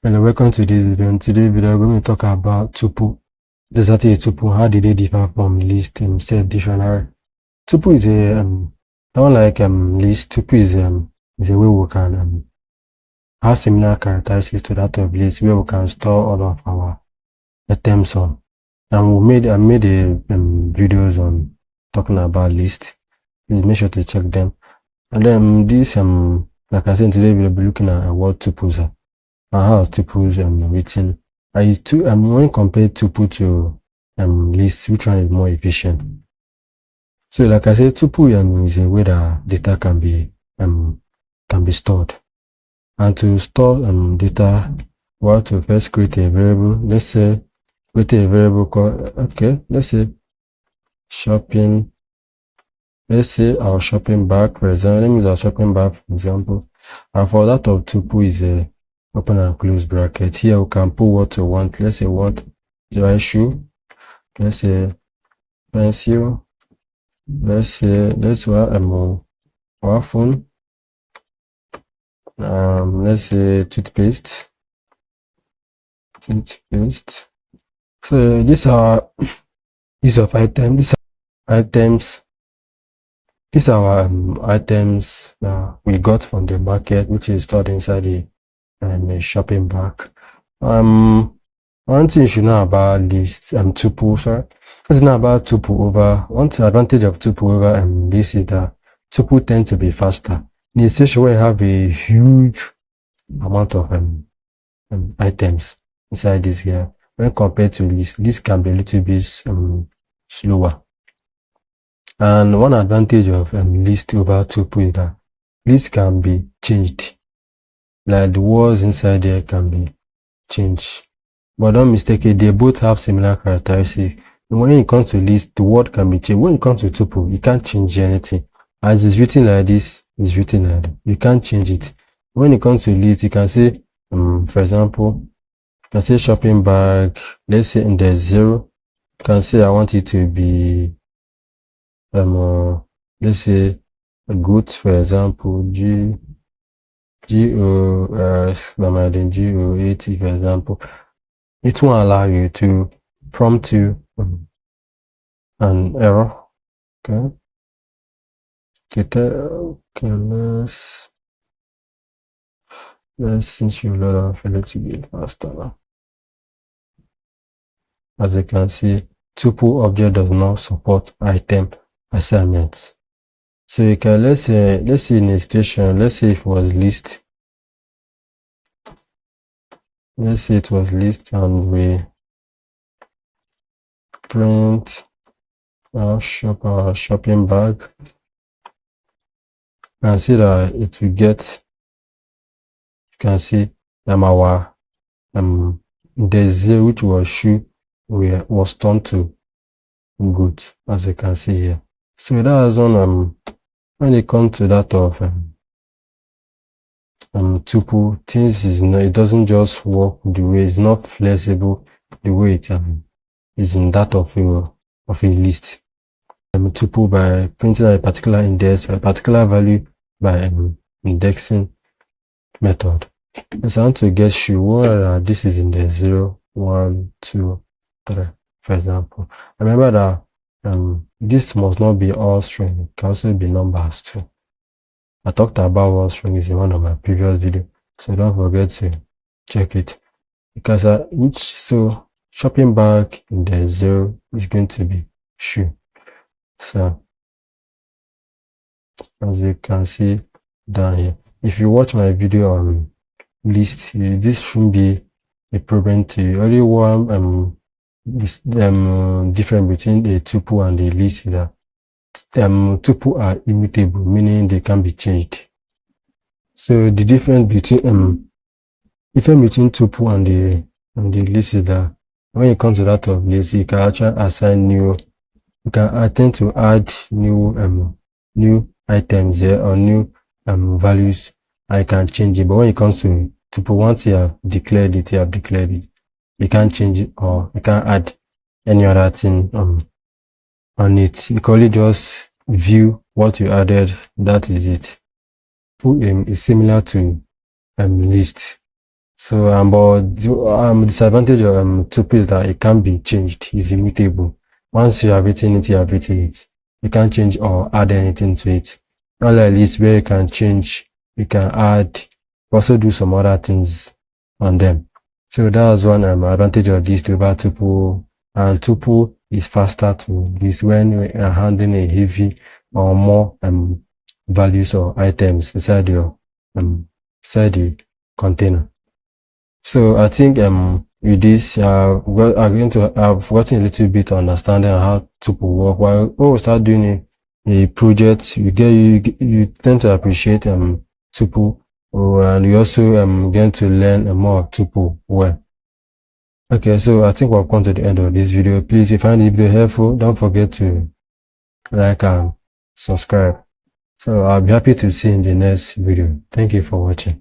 Hello, welcome to this video. In today's video, we're going to talk about tuple. There's actually a tuple. How did they differ from list instead dictionary? Tuple is a unlike list. Tuple is a way we can have similar characteristics to that of list, where we can store all of our items on. And I made a videos on talking about list. Please make sure to check them. And then this like I said, today we'll be looking at what tuples are. And how tuples written. I use when compared tuple to list, which one is more efficient? So like I said, tuple is a way that data can be stored. And to store data, we have to first create a variable. Let's say create a variable called let's say shopping. Let's say our shopping bag, for example. Let me use our shopping bag for example. And for that of tuple is a open and close bracket. Here we can put what we want. Let's say what dry shoe. Let's say pencil. Let's say our phone. Let's say toothpaste. So these are items. These are our items that we got from the market, which is stored inside a shopping bag. One thing you should know about list tuple, sorry. What's know about tuple over one advantage of tuple over list is that tuple tend to be faster. In a situation where you have a huge amount of items inside this here, when compared to list can be a little bit slower. And one advantage of list over tuple is that list can be changed. Like the words inside there can be changed. But don't mistake it, they both have similar characteristics. When it comes to list, the word can be changed. When it comes to tuple, you can't change anything. As it's written like this, it's written like that. You can't change it. When it comes to list, you can say, for example, you can say shopping bag. Let's say in the 0, you can say I want it to be let's say goods, for example, GOS, GO80, for example. It won't allow you to prompt you an error. Okay. Let's since you load off a little bit faster now. As you can see, tuple object does not support item assignments. So you can let's say in a situation, let's say it was list. Let's say it was list and we print our shopping bag. You can see that it will get, you can see our the 0 which was shoe was turned to good, as you can see here. So that's on when it comes to that of tuple, things it doesn't just work the way, it's not flexible the way it is in that of a list. Tuple by printing a particular index or a particular value by indexing method. So I want to get shoe, this is in the 0, 1, 2, 3, for example. Remember that this must not be all string, it can also be numbers too. I talked about what string is in one of my previous videos, so don't forget to check it. Because so shopping bag in the 0 is going to be shoe. So as you can see down here, if you watch my video on list, this shouldn't be a problem to you. Only one difference between the tuple and the list is that tuple are immutable, meaning they can be changed. So the difference between tuple and the list is that when it comes to that of list, you can actually assign you can attempt to add new items here or new values, and you can change it. But when it comes to tuple, once you have declared it, you can't change it or you can't add any other thing on it. You can only just view what you added, that is it. Tuple is similar to list. So, but the disadvantage of tuple is that it can be changed. It's immutable. Once you have written it, you have written it. You can't change or add anything to it. Unlike list where you can change, you can add, also do some other things on them. So that's one advantage of list over tuple. And tuple is faster to list when you are handling a heavy or more values or items inside your inside the container. So I think with this I'm going to have gotten a little bit of understanding on how tuple work. While when we start doing a project, you tend to appreciate tuple, and you also get to learn more of tuple well. Okay, so I think we've come to the end of this video. Please, if you find this video helpful, don't forget to like and subscribe. So I'll be happy to see you in the next video. Thank you for watching.